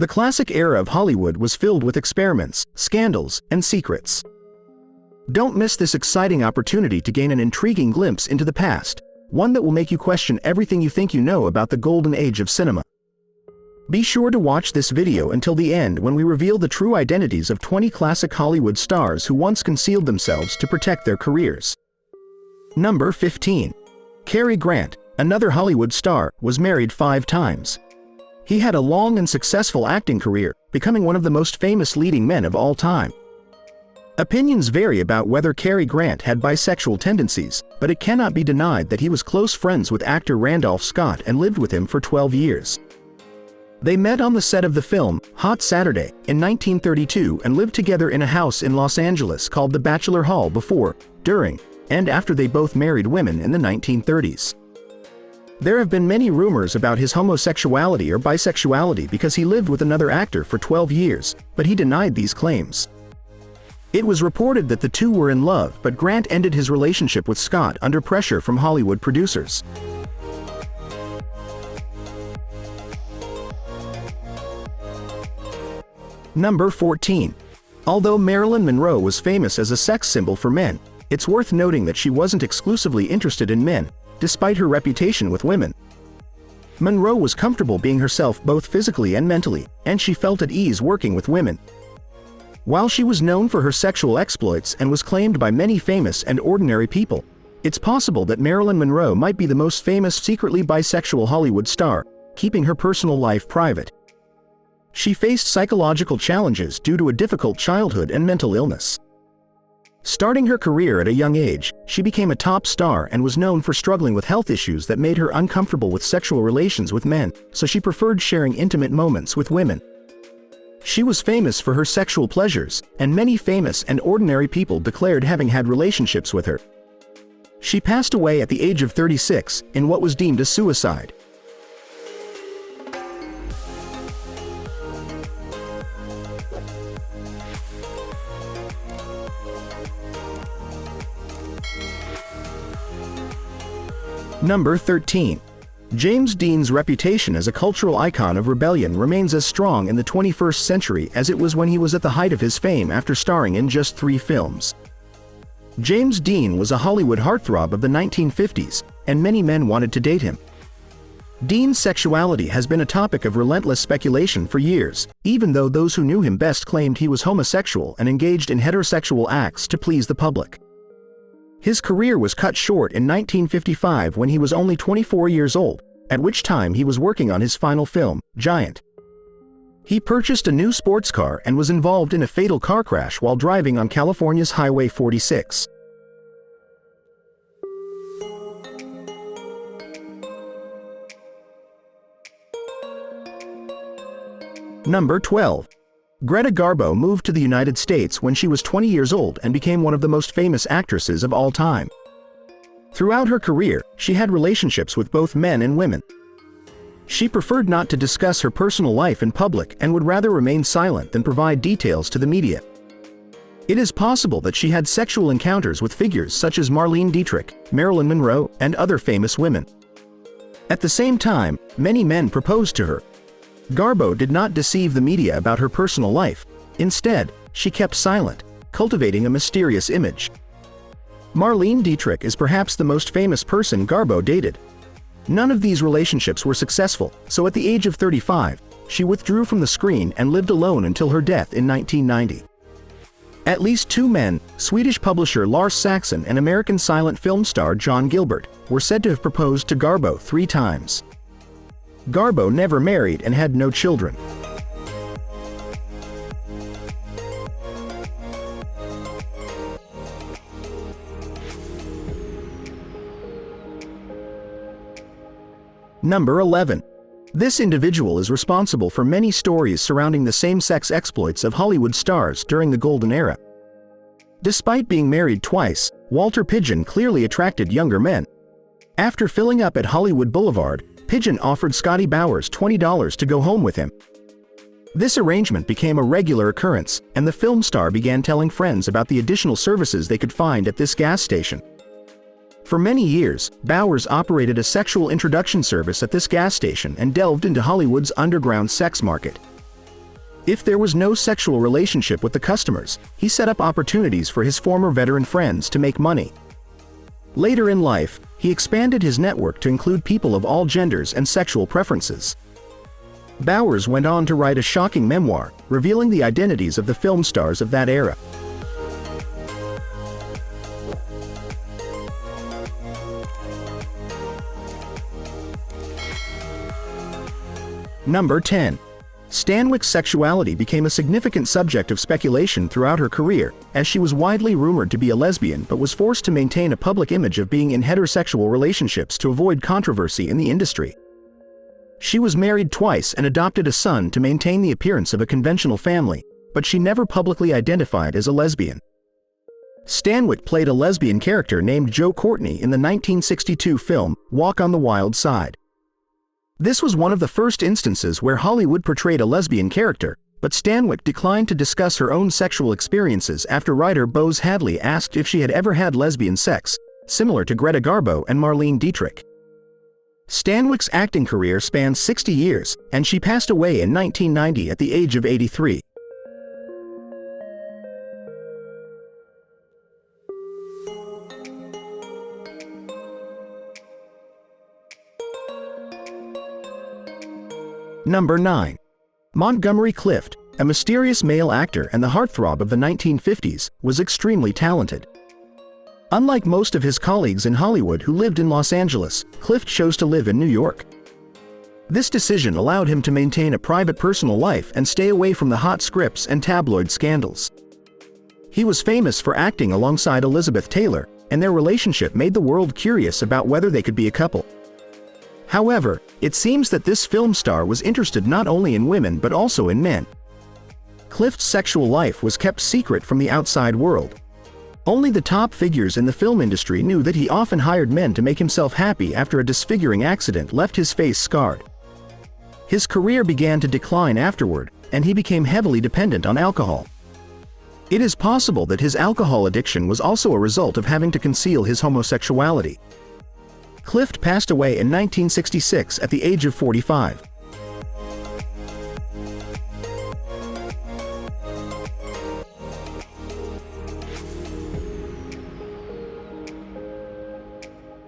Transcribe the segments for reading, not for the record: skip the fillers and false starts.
The classic era of Hollywood was filled with experiments, scandals, and secrets. Don't miss this exciting opportunity to gain an intriguing glimpse into the past, one that will make you question everything you think you know about the golden age of cinema. Be sure to watch this video until the end when we reveal the true identities of 20 classic Hollywood stars who once concealed themselves to protect their careers. Number 15. Cary Grant, another Hollywood star, was married 5 times. He had a long and successful acting career, becoming one of the most famous leading men of all time. Opinions vary about whether Cary Grant had bisexual tendencies, but it cannot be denied that he was close friends with actor Randolph Scott and lived with him for 12 years. They met on the set of the film Hot Saturday in 1932 and lived together in a house in Los Angeles called the Bachelor Hall before, during, and after they both married women in the 1930s. There have been many rumors about his homosexuality or bisexuality because he lived with another actor for 12 years, but he denied these claims. It was reported that the two were in love, but Grant ended his relationship with Scott under pressure from Hollywood producers. Number 14. Although Marilyn Monroe was famous as a sex symbol for men, it's worth noting that she wasn't exclusively interested in men, despite her reputation with women. Monroe was comfortable being herself both physically and mentally, and she felt at ease working with women. While she was known for her sexual exploits and was claimed by many famous and ordinary people, it's possible that Marilyn Monroe might be the most famous secretly bisexual Hollywood star, keeping her personal life private. She faced psychological challenges due to a difficult childhood and mental illness. Starting her career at a young age, she became a top star and was known for struggling with health issues that made her uncomfortable with sexual relations with men, so she preferred sharing intimate moments with women. She was famous for her sexual pleasures, and many famous and ordinary people declared having had relationships with her. She passed away at the age of 36, in what was deemed a suicide. Number 13. James Dean's reputation as a cultural icon of rebellion remains as strong in the 21st century as it was when he was at the height of his fame after starring in just 3 films. James Dean was a Hollywood heartthrob of the 1950s, and many men wanted to date him. Dean's sexuality has been a topic of relentless speculation for years, even though those who knew him best claimed he was homosexual and engaged in heterosexual acts to please the public. His career was cut short in 1955 when he was only 24 years old, at which time he was working on his final film, Giant. He purchased a new sports car and was involved in a fatal car crash while driving on California's Highway 46. Number 12. Greta Garbo moved to the United States when she was 20 years old and became one of the most famous actresses of all time. Throughout her career, she had relationships with both men and women. She preferred not to discuss her personal life in public and would rather remain silent than provide details to the media. It is possible that she had sexual encounters with figures such as Marlene Dietrich, Marilyn Monroe, and other famous women. At the same time, many men proposed to her. Garbo did not deceive the media about her personal life. Instead, she kept silent, cultivating a mysterious image. Marlene Dietrich is perhaps the most famous person Garbo dated. None of these relationships were successful, so at the age of 35, she withdrew from the screen and lived alone until her death in 1990. At least 2 men, Swedish publisher Lars Saxon and American silent film star John Gilbert, were said to have proposed to Garbo 3 times. Garbo never married and had no children. Number 11. This individual is responsible for many stories surrounding the same-sex exploits of Hollywood stars during the Golden Era. Despite being married twice, Walter Pidgeon clearly attracted younger men. After filling up at Hollywood Boulevard, Pidgeon offered Scotty Bowers $20 to go home with him. This arrangement became a regular occurrence, and the film star began telling friends about the additional services they could find at this gas station. For many years, Bowers operated a sexual introduction service at this gas station and delved into Hollywood's underground sex market. If there was no sexual relationship with the customers, he set up opportunities for his former veteran friends to make money. Later in life, he expanded his network to include people of all genders and sexual preferences. Bowers went on to write a shocking memoir, revealing the identities of the film stars of that era. Number 10. Stanwyck's sexuality became a significant subject of speculation throughout her career, as she was widely rumored to be a lesbian but was forced to maintain a public image of being in heterosexual relationships to avoid controversy in the industry. She was married twice and adopted a son to maintain the appearance of a conventional family, but she never publicly identified as a lesbian. Stanwyck played a lesbian character named Jo Courtney in the 1962 film Walk on the Wild Side. This was one of the first instances where Hollywood portrayed a lesbian character, but Stanwyck declined to discuss her own sexual experiences after writer Bose Hadley asked if she had ever had lesbian sex, similar to Greta Garbo and Marlene Dietrich. Stanwyck's acting career spanned 60 years, and she passed away in 1990 at the age of 83. Number 9. Montgomery Clift, a mysterious male actor and the heartthrob of the 1950s, was extremely talented. Unlike most of his colleagues in Hollywood who lived in Los Angeles, Clift chose to live in New York. This decision allowed him to maintain a private personal life and stay away from the hot scripts and tabloid scandals. He was famous for acting alongside Elizabeth Taylor, and their relationship made the world curious about whether they could be a couple. However, it seems that this film star was interested not only in women but also in men. Clift's sexual life was kept secret from the outside world. Only the top figures in the film industry knew that he often hired men to make himself happy after a disfiguring accident left his face scarred. His career began to decline afterward, and he became heavily dependent on alcohol. It is possible that his alcohol addiction was also a result of having to conceal his homosexuality. Clift passed away in 1966 at the age of 45.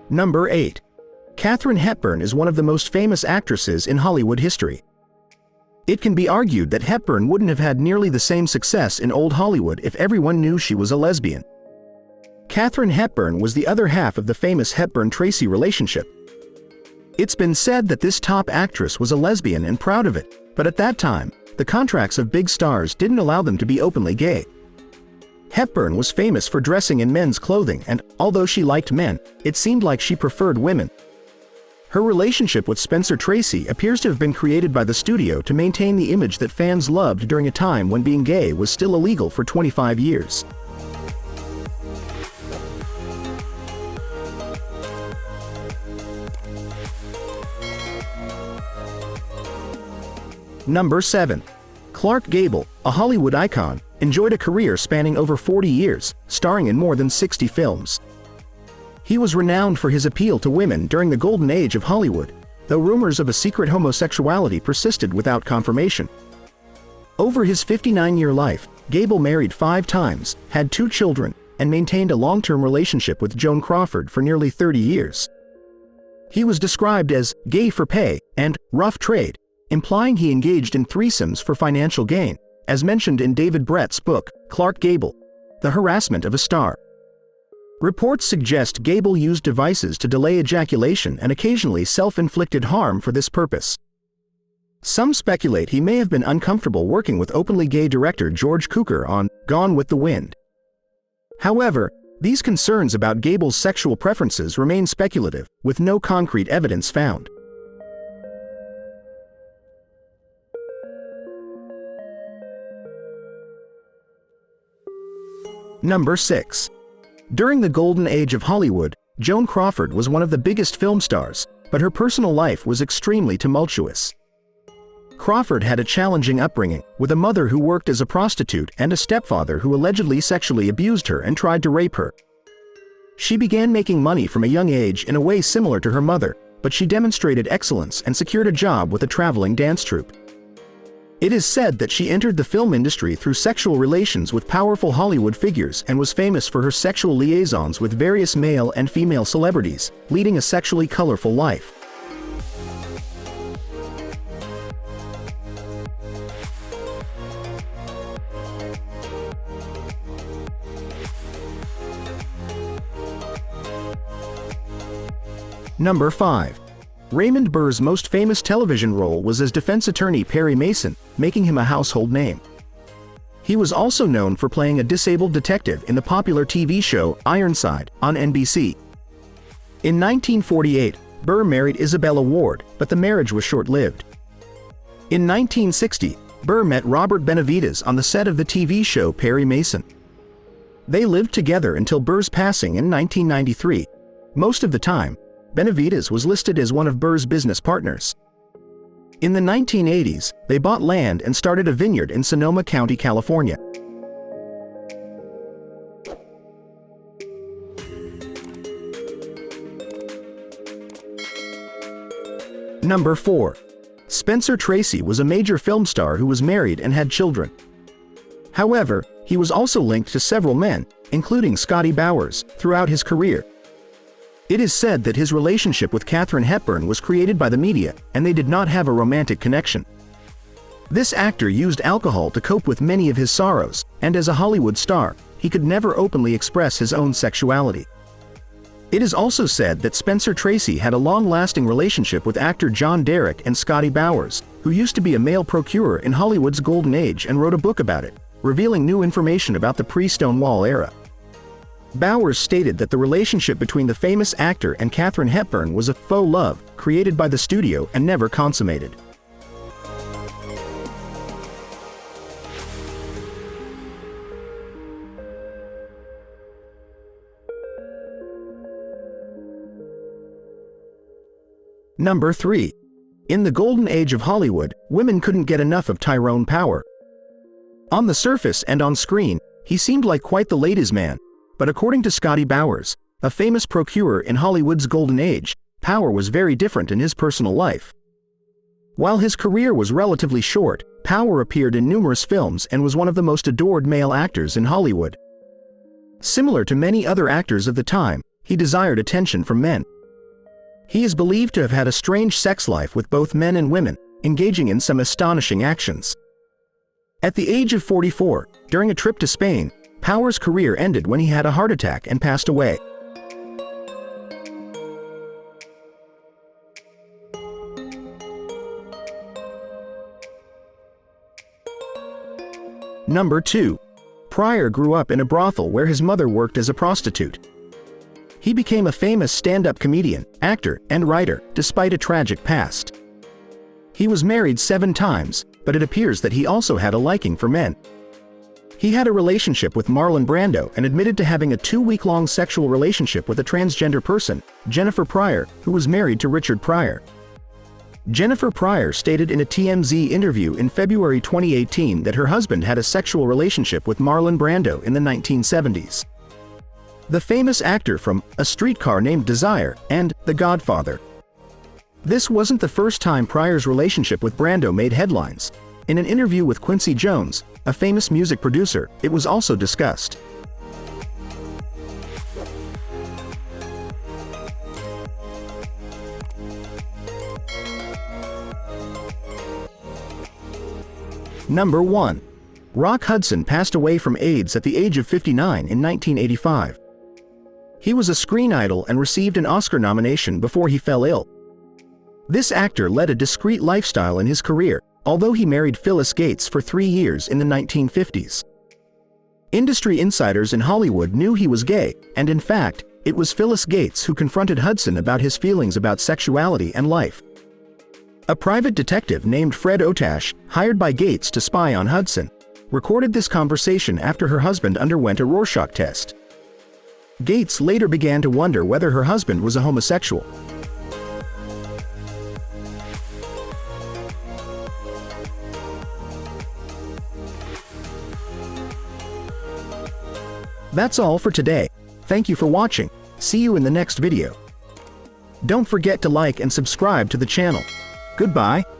Number 8. Katherine Hepburn is one of the most famous actresses in Hollywood history. It can be argued that Hepburn wouldn't have had nearly the same success in old Hollywood if everyone knew she was a lesbian. Katherine Hepburn was the other half of the famous Hepburn-Tracy relationship. It's been said that this top actress was a lesbian and proud of it, but at that time, the contracts of big stars didn't allow them to be openly gay. Hepburn was famous for dressing in men's clothing and, although she liked men, it seemed like she preferred women. Her relationship with Spencer Tracy appears to have been created by the studio to maintain the image that fans loved during a time when being gay was still illegal for 25 years. Number 7. Clark Gable, a Hollywood icon, enjoyed a career spanning over 40 years, starring in more than 60 films. He was renowned for his appeal to women during the golden age of Hollywood, though rumors of a secret homosexuality persisted without confirmation. Over his 59-year life, Gable married 5 times, had 2 children, and maintained a long-term relationship with Joan Crawford for nearly 30 years. He was described as gay for pay and rough trade, implying he engaged in threesomes for financial gain, as mentioned in David Brett's book, Clark Gable, The Harassment of a Star. Reports suggest Gable used devices to delay ejaculation and occasionally self-inflicted harm for this purpose. Some speculate he may have been uncomfortable working with openly gay director George Cukor on Gone with the Wind. However, these concerns about Gable's sexual preferences remain speculative, with no concrete evidence found. Number 6. During the golden age of Hollywood, Joan Crawford was one of the biggest film stars, but her personal life was extremely tumultuous. Crawford had a challenging upbringing, with a mother who worked as a prostitute and a stepfather who allegedly sexually abused her and tried to rape her. She began making money from a young age in a way similar to her mother, but she demonstrated excellence and secured a job with a traveling dance troupe. It is said that she entered the film industry through sexual relations with powerful Hollywood figures and was famous for her sexual liaisons with various male and female celebrities, leading a sexually colorful life. Number 5. Raymond Burr's most famous television role was as defense attorney Perry Mason, making him a household name. He was also known for playing a disabled detective in the popular TV show Ironside on NBC. In 1948, Burr married Isabella Ward, but the marriage was short-lived. In 1960, Burr met Robert Benavides on the set of the TV show Perry Mason. They lived together until Burr's passing in 1993. Most of the time, Benavides was listed as one of Burr's business partners. In the 1980s, they bought land and started a vineyard in Sonoma County, California. Number 4. Spencer Tracy was a major film star who was married and had children. However, he was also linked to several men, including Scotty Bowers, throughout his career. It is said that his relationship with Katherine Hepburn was created by the media, and they did not have a romantic connection. This actor used alcohol to cope with many of his sorrows, and as a Hollywood star, he could never openly express his own sexuality. It is also said that Spencer Tracy had a long-lasting relationship with actor John Derek and Scotty Bowers, who used to be a male procurer in Hollywood's golden age and wrote a book about it, revealing new information about the pre-Stonewall era. Bowers stated that the relationship between the famous actor and Katherine Hepburn was a faux love, created by the studio and never consummated. Number 3. In the golden age of Hollywood, women couldn't get enough of Tyrone Power. On the surface and on screen, he seemed like quite the ladies' man. But according to Scotty Bowers, a famous procurer in Hollywood's golden age, Power was very different in his personal life. While his career was relatively short, Power appeared in numerous films and was one of the most adored male actors in Hollywood. Similar to many other actors of the time, he desired attention from men. He is believed to have had a strange sex life with both men and women, engaging in some astonishing actions. At the age of 44, during a trip to Spain, Power's career ended when he had a heart attack and passed away. Number 2. Pryor grew up in a brothel where his mother worked as a prostitute. He became a famous stand-up comedian, actor, and writer, despite a tragic past. He was married 7 times, but it appears that he also had a liking for men. He had a relationship with Marlon Brando and admitted to having a 2-week-long sexual relationship with a transgender person, Jennifer Pryor, who was married to Richard Pryor. Jennifer Pryor stated in a TMZ interview in February 2018 that her husband had a sexual relationship with Marlon Brando in the 1970s. The famous actor from A Streetcar Named Desire and The Godfather. This wasn't the first time Pryor's relationship with Brando made headlines. In an interview with Quincy Jones, a famous music producer, it was also discussed. Number 1. Rock Hudson passed away from AIDS at the age of 59 in 1985. He was a screen idol and received an Oscar nomination before he fell ill. This actor led a discreet lifestyle in his career, although he married Phyllis Gates for 3 years in the 1950s. Industry insiders in Hollywood knew he was gay, and in fact, it was Phyllis Gates who confronted Hudson about his feelings about sexuality and life. A private detective named Fred Otash, hired by Gates to spy on Hudson, recorded this conversation after her husband underwent a Rorschach test. Gates later began to wonder whether her husband was a homosexual. That's all for today. Thank you for watching. See you in the next video. Don't forget to like and subscribe to the channel. Goodbye.